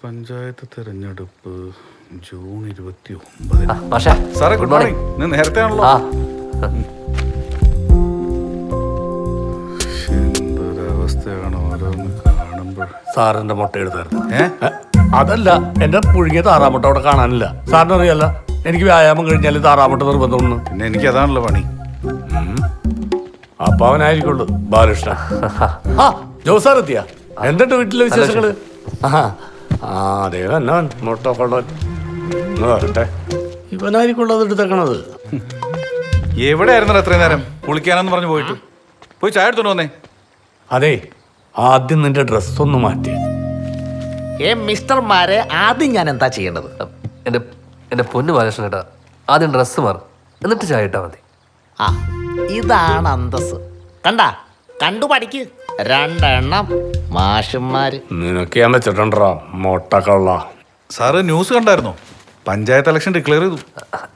പഞ്ചായത്ത് തെരഞ്ഞെടുപ്പ് ജൂൺ 29. സാറേ good morning. ഇന്ന് നേരത്തെ ആണല്ലോ. എന്തൊരവസ്ഥയാണ് ഓരോന്ന് കാണുമ്പോൾ. സാറിന്റെ മുട്ട എടുത്തായിരുന്നു. അതല്ല, എന്റെ പുഴുങ്ങിയ താറാമുട്ട അവിടെ കാണാനില്ല. സാറിന് അറിയാലോ, എനിക്ക് വ്യായാമം കഴിഞ്ഞാൽ താറാമുട്ട നിർബന്ധമൊന്നും. പിന്നെ എനിക്ക് അതാണല്ലോ പണി. അപ്പൊ അവനായിരിക്കുള്ളൂ ബാലകൃഷ്ണ. ആ ജോസാർ എത്തിയ എന്തുണ്ട് വീട്ടിലെ വിശേഷങ്ങള്? അതെ എന്നാ മുട്ട കൊള്ളട്ടെ. ഇവനായിരിക്കുള്ളൂ അത് എടുത്തേക്കണത്. എവിടെയായിരുന്നു അത്രയും നേരം? കുളിക്കാനെന്ന് പറഞ്ഞു പോയിട്ട് പോയി ചായ എടുത്തോണ്ട് വന്നേ. അതെ, ആദ്യം നിന്റെ ഡ്രസ് ഒന്ന് മാറ്റി. മിസ്റ്റർമാരെ, ആദ്യം ഞാൻ എന്താ ചെയ്യേണ്ടത്? എന്റെ പൊന്നു ബാലകൃഷ്ണൻ കേട്ടാ, ആദ്യം ഡ്രസ്സ് മാറും, എന്നിട്ട് ചായ ഇട്ടാ മതി. ആ, ഇതാണ് അന്തസ്. കണ്ടു പഠിക്ക്. രണ്ടെണ്ണം മാഷന്മാര്. നിനക്ക് ഞാൻ വെച്ചിട്ടുണ്ടോ മുട്ടക്കള്ള? സാറ് ന്യൂസ് കണ്ടായിരുന്നോ? പഞ്ചായത്ത് ഇലക്ഷൻ ഡിക്ലെയർ ചെയ്തു.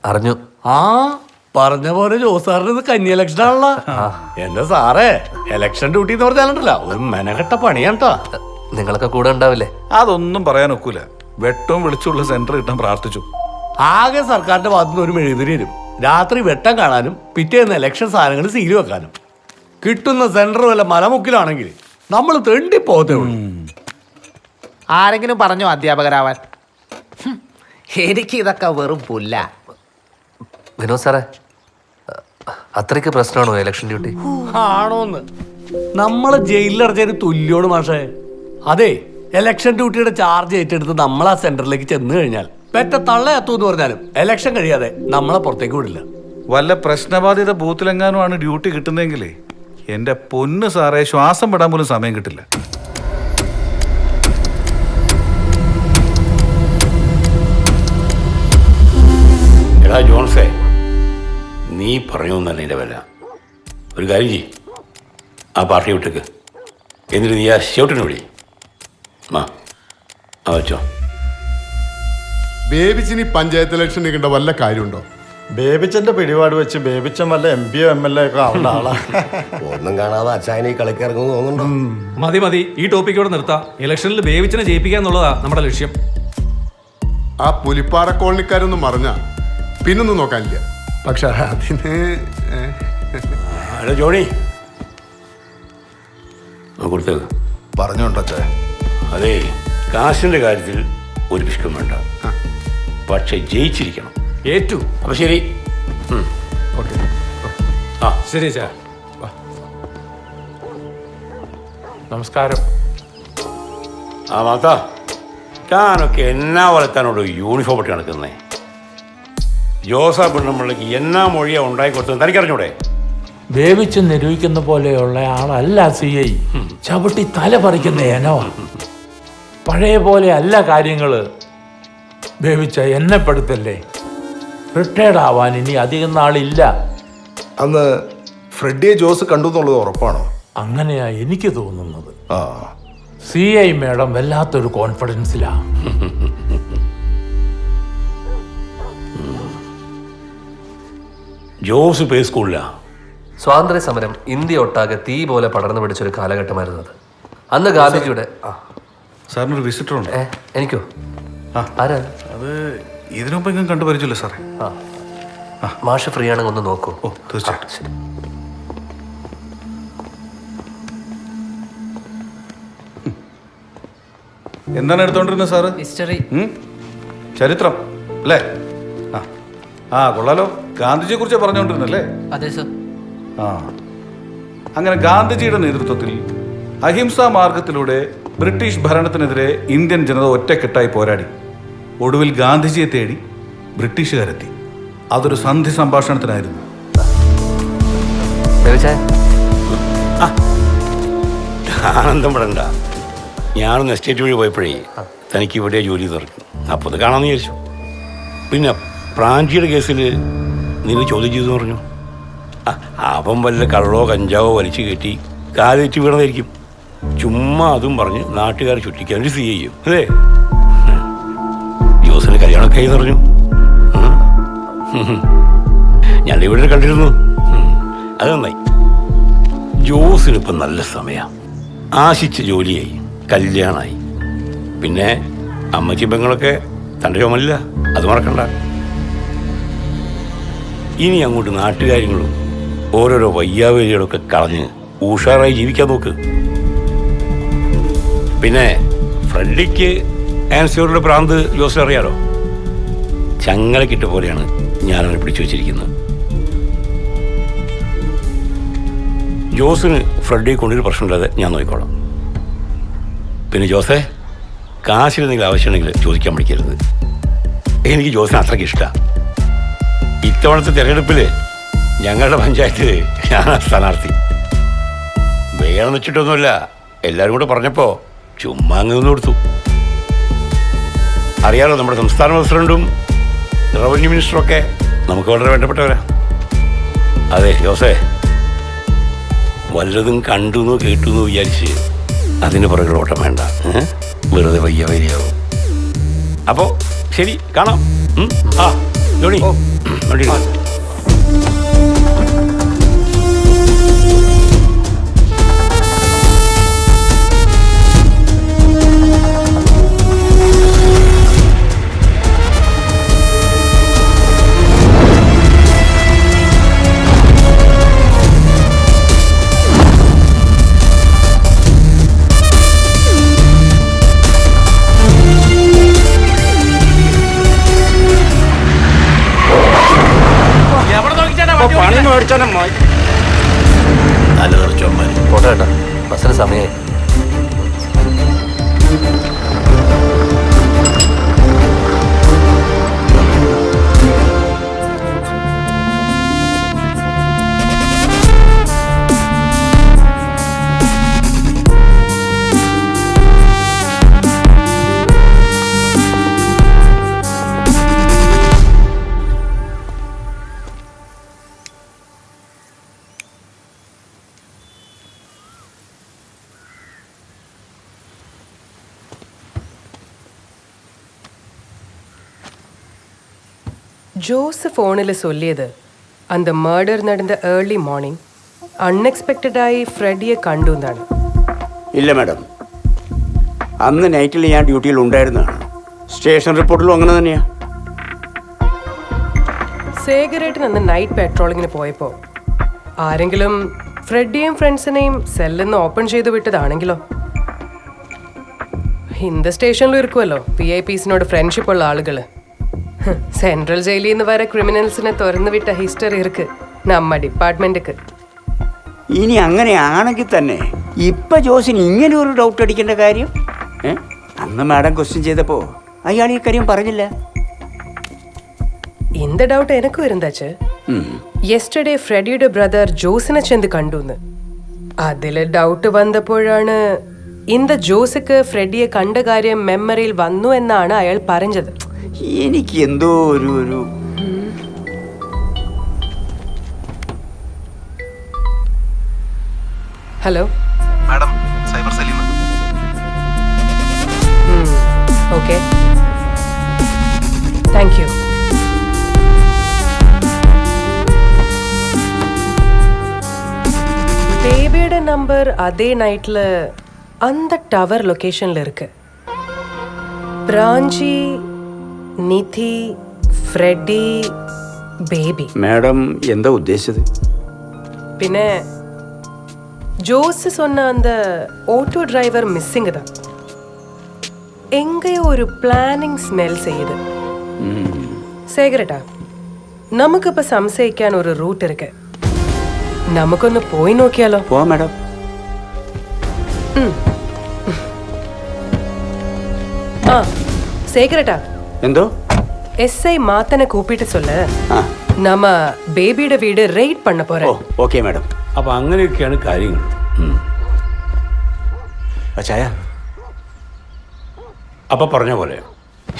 അറിഞ്ഞു. ആ പറഞ്ഞ പോലെ ജോസാറിന് ഇത് കന്നി ഇലക്ഷൻ ആണല്ലോ. എന്റെ സാറേ, ഇലക്ഷൻ ഡ്യൂട്ടി എന്ന് പറഞ്ഞാലുണ്ടല്ലോ ഒരു മെനകെട്ട പണിയാണ് കേട്ടോ. നിങ്ങളൊക്കെ കൂടെ ഉണ്ടാവില്ലേ? അതൊന്നും പറയാൻ ഒക്കൂല. വെട്ടവും വെളിച്ചുള്ള സെന്റർ കിട്ടാൻ പ്രാർത്ഥിച്ചു. ആകെ സർക്കാരിന്റെ ഭാഗത്തുനിന്ന് ഒരു മെഴുകുതിരി വരും. രാത്രി വെട്ടം കാണാനും പിറ്റേന്ന് ഇലക്ഷൻ സാധനങ്ങൾ സീല് വെക്കാനും. കിട്ടുന്ന സെന്റർ വല്ല മലമുക്കിലാണെങ്കിൽ നമ്മൾ തെണ്ടി പോകത്തേ ഉള്ളൂ. ആരെങ്കിലും പറഞ്ഞോ അധ്യാപകരാവാൻ? എനിക്ക് ഇതൊക്കെ വെറും പുല്ല. വിനോദ് സാറേ, അത്രയ്ക്ക് പ്രശ്നമാണോ ഇലക്ഷൻ ഡ്യൂട്ടി? ആണോന്ന് നമ്മളെ ജയിലിലടച്ചതിന് തുല്യോട് മാഷേ. അതെ, ഇലക്ഷൻ ഡ്യൂട്ടിയുടെ ചാർജ് ഏറ്റെടുത്ത് നമ്മൾ ആ സെന്ററിലേക്ക് ചെന്ന് കഴിഞ്ഞാൽ പെറ്റ തള്ളയത്തു എന്ന് പറഞ്ഞാലും ഇലക്ഷൻ കഴിയാതെ നമ്മളെ പുറത്തേക്ക് വിടില്ല. വല്ല പ്രശ്നബാധിത ബൂത്തിലെങ്ങാനുമാണ് ഡ്യൂട്ടി കിട്ടുന്നതെങ്കിലേ എന്റെ പൊന്ന് സാറേ, ശ്വാസം വിടാൻ പോലും സമയം കിട്ടില്ല. എടാ ജോൺസേ, നീ പറഞ്ഞു തന്നെ എൻ്റെ വില. ഒരു കാര്യം ചെയ്യ്, ആ പാർട്ടി വിട്ടേക്ക്. എന്നിട്ട് നീ ആ ഷൗട്ടിനെ വിളി. വെച്ചോ. ബേബിച്ചിന് പഞ്ചായത്ത് ഇലക്ഷൻ നിൽക്കേണ്ട വല്ല കാര്യമുണ്ടോ? ബേബിച്ചന്റെ പിടിപാട് വെച്ച് ബേബിച്ചൻ വല്ല MP യോ MLA ഒക്കെ ആവുന്ന ആളാ. ഒന്നും കാണാതെ അച്ചായനെ കളിക്കിറങ്ങുന്നു തോന്നുന്നുണ്ടോ? മതി, ഈ ടോപ്പിക്കോടെ നിർത്താം. ഇലക്ഷനിൽ ബേബിച്ചിനെ ജയിപ്പിക്കുക എന്നുള്ളതാ നമ്മുടെ ലക്ഷ്യം. ആ പുലിപ്പാറ കോളനിക്കാരൊന്നും മറിഞ്ഞ പിന്നൊന്നും നോക്കാനില്ല. പക്ഷെ അതിന് ജോണി കൊടുത്തേക്ക്. പറഞ്ഞോണ്ടോ ചേ? അതെ, കാശിന്റെ കാര്യത്തിൽ ഒരു പിഷ്കം വേണ്ട, പക്ഷെ ജയിച്ചിരിക്കണം. ഏറ്റു. അപ്പൊ ശരി. ഓക്കെ. ശരി ചാ. നമസ്കാരം. ആ മാതാ, താനൊക്കെ എന്നാ വളർത്താനോട് യൂണിഫോം ഇട്ട് നടക്കുന്നേ? ജോസാ പെണ്ണുമ്പിള്ളക്ക് എന്നാ മൊഴിയാ ഉണ്ടായി കൊടുത്തത് തനിക്കറിഞ്ഞൂടെ? ബേബിച്ച് നിരൂപിക്കുന്ന പോലെയുള്ള ആളല്ല CI. ചവിട്ടി തല പറിക്കുന്ന ഏനോ. പഴയ പോലെ അല്ല കാര്യങ്ങള്. ബേബിച്ച എന്നെ പെടുത്തല്ലേ. റിട്ടയർഡ് ആവാൻ ഇനി അധികം നാളില്ല. അന്ന് ഫ്രെഡിയെ ജോസ് കണ്ടു എന്നുള്ളത് ഉറപ്പാണോ? അങ്ങനെയാ എനിക്ക് തോന്നുന്നത്. CI മേഡം വല്ലാത്തൊരു കോൺഫിഡൻസിലാ. ജോസ് പേ സ്കൂളിലാ. സ്വാതന്ത്ര്യ സമരം ഇന്ത്യ ഒട്ടാകെ തീ പോലെ പടർന്നു പിടിച്ചൊരു കാലഘട്ടമായിരുന്നു അത്. അന്ന് ഗാന്ധിജിയുടെ സാറിനൊരു വിസിറ്റർ ഉണ്ട്. എനിക്കോ? ആരാ അത്? ഇതിനുമുമ്പ് എങ്കിലും കണ്ടുപരിച്ചില്ല സാറേ. മാഷ് ഫ്രീ ആണെങ്കിൽ ഒന്ന് നോക്കൂ. ഓ തീർച്ചയായിട്ടും. ശരി. എന്താണ് എടുത്തോണ്ടിരുന്നത് സാറ്? ഹിസ്റ്ററി. ചരിത്രം അല്ലേ? കൊള്ളാലോ. ഗാന്ധിജിയെ കുറിച്ച് പറഞ്ഞുകൊണ്ടിരുന്നല്ലേ? അതെ സർ. അങ്ങനെ ഗാന്ധിജിയുടെ നേതൃത്വത്തിൽ അഹിംസാ മാർഗത്തിലൂടെ ബ്രിട്ടീഷ് ഭരണത്തിനെതിരെ ഇന്ത്യൻ ജനത ഒറ്റക്കെട്ടായി പോരാടി. ഒടുവിൽ ഗാന്ധിജിയെ തേടി ബ്രിട്ടീഷുകാരെത്തി. അതൊരു സന്ധി സംഭാഷണത്തിനായിരുന്നു. ആനന്ദം പെടണ്ട. ഞാനൊന്ന് എസ്റ്റേറ്റ് വഴി പോയപ്പോഴേ തനിക്ക് ഇവിടെ ജോലി തുറക്കും. അപ്പോൾ അത് കാണാമെന്ന് വിചാരിച്ചു. പിന്നെ പ്രാഞ്ചിയുടെ കേസിൽ നിങ്ങൾ ചോദ്യം ചെയ്തു പറഞ്ഞു. അവൻ വല്ല കള്ളോ കഞ്ചാവോ വലിച്ചു കയറ്റി കാലേറ്റ് വീണതായിരിക്കും. ചുമ്മാ അതും പറഞ്ഞ് നാട്ടുകാരെ ചുറ്റിക്കാൻ ഒരു CI ചെയ്യും അല്ലേ? ജോസിന് കല്യാണമൊക്കെ ആയി പറഞ്ഞു. ഞാൻ ഇവിടെ കണ്ടിരുന്നു. അത് നന്നായി. ജോസിനിപ്പം നല്ല സമയം. ആശിച്ച ജോലിയായി, കല്യാണമായി. പിന്നെ അമ്മച്ചി പെങ്ങളൊക്കെ തൻ്റെ ചുമലില്ല, അത് മറക്കണ്ട. ഇനി അങ്ങോട്ട് നാട്ടുകാര്യങ്ങളും ഓരോരോ വയ്യാവേലികളൊക്കെ കളഞ്ഞ് ഉഷാറായി ജീവിക്കാൻ നോക്ക്. പിന്നെ ഫ്രണ്ടിക്ക് ആൻസിയോറുടെ പ്രാന്ത് ജോസിന് അറിയാലോ. ചങ്ങലക്കിട്ട പോലെയാണ് ഞാനവനെ പിടിച്ചു വെച്ചിരിക്കുന്നത്. ജോസിന് ഫ്രണ്ടിയെ കൊണ്ടൊരു പ്രശ്നമില്ലാതെ ഞാൻ നോക്കിക്കോളാം. പിന്നെ ജോസേ, കാശിന് എന്തെങ്കിലും ആവശ്യമുണ്ടെങ്കിൽ ചോദിക്കാൻ പഠിക്കരുത്. എനിക്ക് ജോസിന് അത്രയ്ക്ക് ഇഷ്ടമാണ്. ഇത്തവണത്തെ തിരഞ്ഞെടുപ്പിൽ ഞങ്ങളുടെ പഞ്ചായത്തിൽ ഞാനാണ് സ്ഥാനാർത്ഥി. വേണമെന്ന് വെച്ചിട്ടൊന്നുമില്ല, എല്ലാവരും കൂടെ പറഞ്ഞപ്പോൾ ചുമ്മാ അങ്ങ് നിന്ന് കൊടുത്തു. അറിയാലോ, നമ്മുടെ സംസ്ഥാന പ്രസിഡന്റും റവന്യൂ മിനിസ്റ്ററൊക്കെ നമുക്ക് വളരെ വേണ്ടപ്പെട്ടവരാ. അതെ ജോസേ, വല്ലതും കണ്ടു എന്നോ കേട്ടു എന്ന് വിചാരിച്ച് അതിന് പുറകിൽ ഓട്ടം വേണ്ട. വെറുതെ വയ്യ വരിയാവും. അപ്പോൾ ശരി, കാണാം. ആ ജോണി, വണ്ടി പോട്ടെ ഏട്ടാ, ബസ്സിന് സമയമായി. ஜோஸ் ஃபோனில் சொல்லியது அந்த மர்டர் நடந்த ஏர்லி மார்னிംഗ് അൺഎക്സ്പെക്റ്റഡായി ഫ്രെഡിയെ കണ്ടു എന്നാണ്. ഇല്ല മാഡം, അന്ന് നൈറ്റിൽ ഞാൻ ഡ്യൂട്ടിയിൽ ഉണ്ടായിരുന്നതാണ്. സ്റ്റേഷൻ റിപ്പോർട്ടിലും അങ്ങനെ തന്നെയാ. സേകരേട്ടൻ അന്ന് നൈറ്റ് പെട്രോളിങ്ങിന് പോയപ്പോൾ ആരെങ്കിലും ഫ്രെഡിയെയും ഫ്രണ്ട്സിനെയും സെല്ലിന്ന് ഓപ്പൺ ചെയ്ത് വിട്ടതാണെങ്കിലോ? இந்த സ്റ്റേഷനിലും ഇരിക്കുമല്ലോ PIPസിനോട് ഫ്രണ്ട്ഷിപ്പ് ഉള്ള ആളുകൾ. സെൻട്രൽ ജയിലിൽ നിന്ന് വരെ ക്രിമിനൽസിനെ തുറന്നു വിട്ട ഹിസ്റ്ററി ഇருக்கு നമ്മ ഡിപ്പാർട്ട്മെന്റുക്ക്. ഇനി അങ്ങനെയാണെങ്കിൽ തന്നെ ഇപ്പം ജോസിന് ഇങ്ങനെ ഒരു ഡൗട്ട് അടിക്കേണ്ട കാര്യം? അന്ന് മാഡം ക്വസ്റ്റ്യൻ ചെയ്തപ്പോൾ അയാൾ ഈ കാര്യം പറഞ്ഞില്ല. இந்த ഡൗട്ട് എനിക്ക് വരുന്നതാച്ച് യെസ്റ്റർഡേ ഫ്രെഡിയുടെ ബ്രദർ ജോസിനെ ചെന്ന് കണ്ടുന്ന്. അതിൽ ഡൗട്ട് വന്നപ്പോഴാണ് இந்த ജോസിക്ക് ഫ്രെഡിയെ കണ്ട കാര്യം മെമ്മറിയിൽ വന്നു എന്നാണ് അയാൾ പറഞ്ഞത്. എനിക്ക് എന്തോ ഒരു ഹലോ മാഡം, സൈബർ സെല്ലിൽ നിന്ന്. Okay, thank you. ബേബിയുടെ നമ്പർ അതേ നൈറ്റിൽ அந்த ടവർ ലൊക്കേഷനിൽ இருக்கு. പ്രാഞ്ചി, നിധി, ഫ്രെഡി, ബേബി. മാഡം എന്താ ഉദ്ദേശിച്ചത്? പിന്നെ ஜோஸ் சொன்ன அந்த ஓட்டோ டிரைவர் மிஸ்ஸிங் தான். எங்கேயோ ஒரு பிளானிங் ஸ்மெல் செய்யுது. சேகரட்டா, നമുക്കിപ്പോൾ സംശയിക്കാൻ ഒരു റൂട്ട് ഇருக்கு. നമുക്കൊന്ന് പോയി നോക്കിയാലോ? പോ മാഡം. ആ சேகரட்டா, എന്തോ SI മാത്തനെ കൂപ്പിട്ട് சொல்லு. നമ്മ ബേബിയുടെ വീട് റെയ്ഡ് பண்ண പോறோம். Okay madam. അപ്പം അങ്ങനെയൊക്കെയാണ് കാര്യങ്ങൾ. ചായ അപ്പം പറഞ്ഞ പോലെ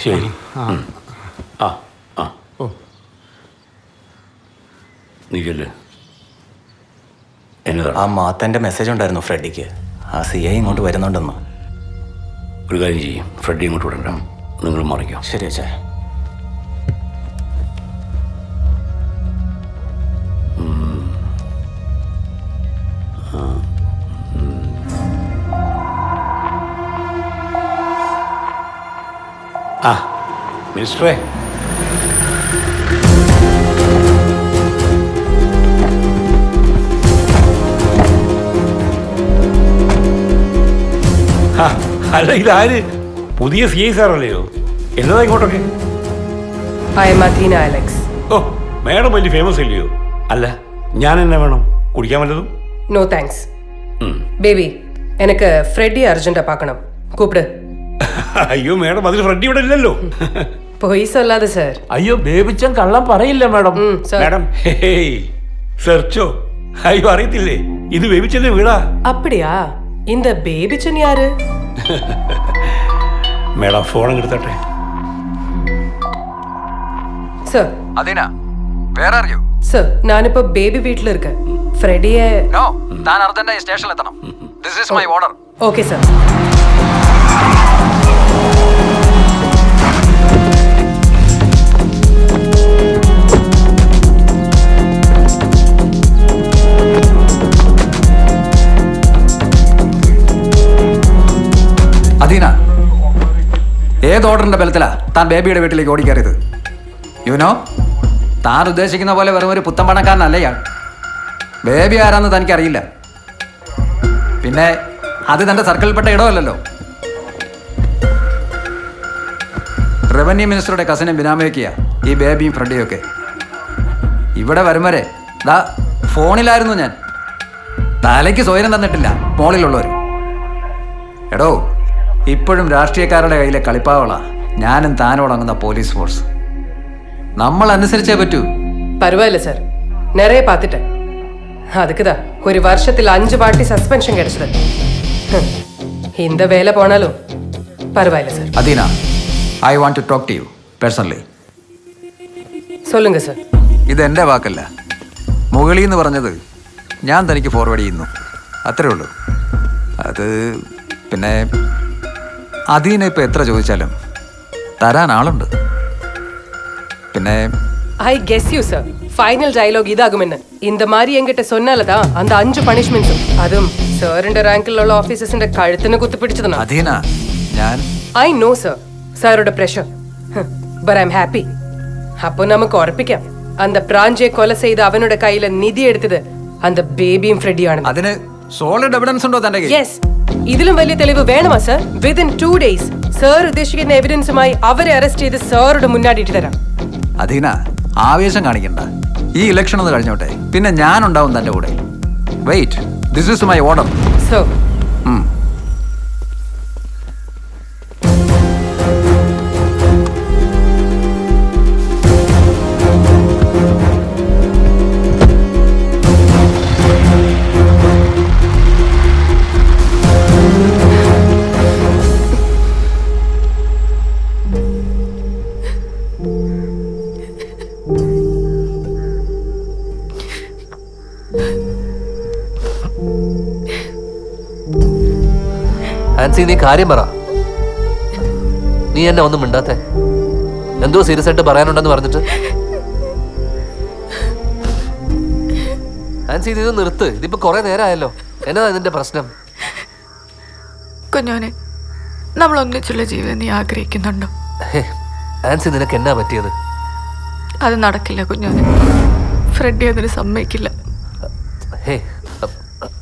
ശരി. ആ ആ ഓ, നീ ചെല്ല്. എന്നതാണ്? ആ മാത്തൻ്റെ മെസ്സേജ് ഉണ്ടായിരുന്നു ഫ്രെഡിക്ക്. ആ CI ഇങ്ങോട്ട് വരുന്നുണ്ടെന്ന്. ഒരു കാര്യം ചെയ്യും, ഫ്രെഡി ഇങ്ങോട്ട് വിടണ്ട, നിങ്ങൾ മറിക്കാം. ശരി അച്ഛാ. ആ മിനിസ്റ്ററെ, ആ, അല്ല ഇതാര്? പുതിയ CI സാറല്ലയോ? എന്നതാ ഇങ്ങോട്ടൊക്കെ? I am Athena Alex. ഓ, മേഡം വലിയ ഫേമസ് അല്ലയോ? അല്ല, ഞാൻ എന്നെ വേണം കുടിക്കാൻ വല്ലതും? No thanks. ബേബി, എനിക്ക് ഫ്രെഡി അർജന്റാ പാക്കണം. കൂപ്പിട്. അയ്യോ മേഡം, അതിന് ഫ്രണ്ട് ഇവിടെ ഇല്ലല്ലോ. പോയി சொல்லாத സാർ. അയ്യോ ബേബിച്ചൻ കള്ളം പറയില്ല മാഡം. മേഡം, സെർച്ചോ? അയ്യോ അറിയത്തില്ലേ, ഇത് ബേബിച്ചന്റെ വീടാ. அப்படியா? இந்த பேபிச்சன் யாரு? മേഡം ഫോൺ എടുത്തട്ടെ. സർ. അദീന, വേറെ അറിയോ? സർ, ഞാനിപ്പോ ബേബി വീട്ടിൽ ഇരിക്ക. ഫ്രെഡിയെ നോ, താൻ അർജന്റായി സ്റ്റേഷനിൽ എത്തണം. This is my order. Okay sir. Adeena, ഏത് ഓർഡറിന്റെ ബലത്തിലാ താൻ ബേബിയുടെ വീട്ടിലേക്ക് ഓടിക്കയറിയത്? യുനോ, താൻ ഉദ്ദേശിക്കുന്ന പോലെ വെറും ഒരു പുത്തൻ പണക്കാരനല്ല ഇയാൾ. ബേബി ആരാന്ന് തനിക്കറിയില്ല. പിന്നെ അത് തൻ്റെ സർക്കിളിൽപ്പെട്ട ഇടമല്ലല്ലോ. റവന്യൂ മിനിസ്റ്ററുടെ കസിനും ബിനാമയൊക്കെയാ ഈ ബേബിയും ഫ്രണ്ടിയും ഒക്കെ. ഇവിടെ വരും വരെ ദാ ഫോണിലായിരുന്നു ഞാൻ. തലയ്ക്ക് സ്വയം തന്നിട്ടില്ല മോളിലുള്ളവർ. എടോ, ഇപ്പോഴും രാഷ്ട്രീയക്കാരുടെ കയ്യിലെ കളിപ്പാവളാ ഞാനും താനോടങ്ങുന്ന പോലീസ് ഫോഴ്സ്. നമ്മൾ അനുസരിച്ചേ പറ്റൂ. പരവായില്ല സാർ, നിറയെ പാത്തിട്ടെ. அதுக்குதா ஒரு வருஷத்தில் 5 வாட்டி சஸ்பென்ஷன் கிடைச்சது. இந்த வேலை போனாலும் பரவாயில்ல sir. Adeena, I want to talk to you personally. சொல்லுங்க சார். ഇത് എൻ്റെ വാക്കല്ല, മുകളിൽ നിന്ന് പറഞ്ഞത് ഞാൻ തനിക്ക് ഫോർവേഡ് ചെയ്യുന്നു, അത്രേ ഉള്ളൂ. അത് പിന്നെ അദീന ഇപ്പം എത്ര ചോദിച്ചാലും തരാൻ ആളുണ്ട്. പിന്നെ I guess you sir, final dialogue இதாகுமென்னு. இந்த மாதிரி என்கிட்ட சொன்னாலதான் அந்த 5 പണിഷ്മെന്റ്സും അതും സാറിന്റെ റാങ്കിലുള്ള ഓഫീസേഴ്സിന്റെ കഴുത്തിന് കുത്തിപ്പിടിച്ചതാണ്. അദീന, ഞാൻ ഐ നോ സർ, സാറുടെ pressure. But I am happy. അപ്പൊ നമുക്ക് ഉറപ്പിക്കാം, அந்த പ്രാഞ്ചിയെ കൊല ചെയ്ത് അവനുടെ കയ്യിലെ നിധി എടുത്തത് அந்த ബേബിയും ഫ്രെഡിയാണ്. അതിന് സോളിഡ് എവിഡൻസ് ഉണ്ടോ തന്റെ കയ്യിൽ? യെസ്. ഇതിലും വലിയ തെളിവ് വേണമാ സർ? വിതിൻ 2 days സാർ ഉദ്ദേശിക്കുന്ന എവിഡൻസുമായി അവരെ അറസ്റ്റ് ചെയ്ത് സാറുടെ മുന്നാടിയിട്ട് തരാം. അദീന, ആവേശം കാണിക്കണ്ട. ഈ ഇലക്ഷൻ ഒന്ന് കഴിഞ്ഞോട്ടെ, പിന്നെ ഞാൻ ഉണ്ടാവും തന്റെ കൂടെ. Wait, this is my order. So Ancy, നീ കാര്യം പറ. നീ എന്നെ ഒന്നും മിണ്ടാത്തെ? എന്തോ സീരിയസ് ആയിട്ട് പറയാനുണ്ടെന്ന് പറഞ്ഞിട്ട്. ആൻസി, ഇത് നിർത്ത്. ഇതിപ്പോ കുറെ നേരമായല്ലോ. എന്നതാ ഇതിന്റെ പ്രശ്നം? കുഞ്ഞോനെ, നമ്മൾ ഒന്നിച്ചുള്ള ജീവിതം നീ ആഗ്രഹിക്കുന്നുണ്ടോ? ആൻസി, നിനക്ക് എന്നാ പറ്റിയത്? അത് നടക്കില്ല കുഞ്ഞോനെ. ഫ്രെഡി അതിന് സമ്മതിക്കില്ല.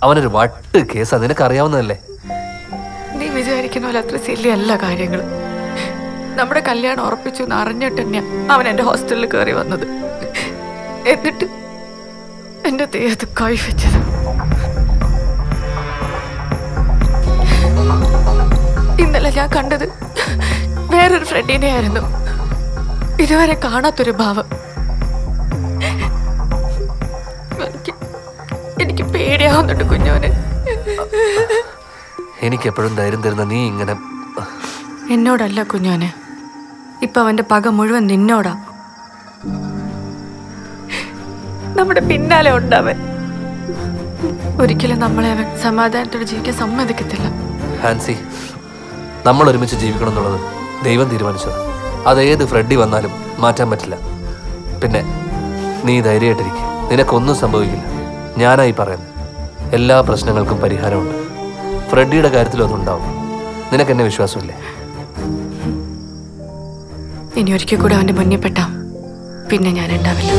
അവനൊരു വട്ട് കേസാ, നിനക്കറിയാവുന്നതല്ലേ. നീ വിചാരിക്കുന്ന പോലെ അത്ര ശരിയല്ല കാര്യങ്ങൾ. നമ്മുടെ കല്യാണം ഉറപ്പിച്ചു എന്ന് അറിഞ്ഞിട്ട് തന്നെയാ അവൻ എൻ്റെ ഹോസ്റ്റലിൽ കയറി വന്നത്. എന്നിട്ട് എൻ്റെ ദേഹത്ത് കൈ വെച്ചത്. ഇന്നലെ ഞാൻ കണ്ടത് വേറൊരു ഫ്രണ്ടിനെ ആയിരുന്നു. ഇതുവരെ കാണാത്തൊരു ഭാവം. എനിക്ക് പേടിയാവുന്നുണ്ട് കുഞ്ഞോനെ. എനിക്കെപ്പോഴും ധൈര്യം തരുന്ന നീ ഇങ്ങനെ. എന്നോടല്ല കുഞ്ഞോനെ, ഇപ്പൊ അവന്റെ പക മുഴുവൻ നിന്നോടാ. നമ്മുടെ പിന്നാലെ ഉണ്ടാവൻ. ഒരിക്കലും നമ്മളെ അവൻ സമാധാനത്തോടെ ജീവിക്കാൻ സമ്മതിക്കത്തില്ല. ഹാൻസി, നമ്മൾ ഒരുമിച്ച് ജീവിക്കണം എന്നുള്ളത് ദൈവം തീരുമാനിച്ചത്. അതേത് ഫ്രെഡി വന്നാലും മാറ്റാൻ പറ്റില്ല. പിന്നെ നീ ധൈര്യമായിട്ടിരിക്കും, നിനക്കൊന്നും സംഭവിക്കില്ല. ഞാനായി പറയുന്നു, എല്ലാ പ്രശ്നങ്ങൾക്കും പരിഹാരമുണ്ട്. ഫ്രെഡിയുടെ കാര്യത്തിലും അതുണ്ടാവും. നിനക്കെന്നെ വിശ്വാസമില്ലേ? ഇനി ഒരിക്കൽ കൂടെ അവന്റെ മുന്നിൽ പെട്ടാ പിന്നെ ഞാൻ ഉണ്ടാവില്ല.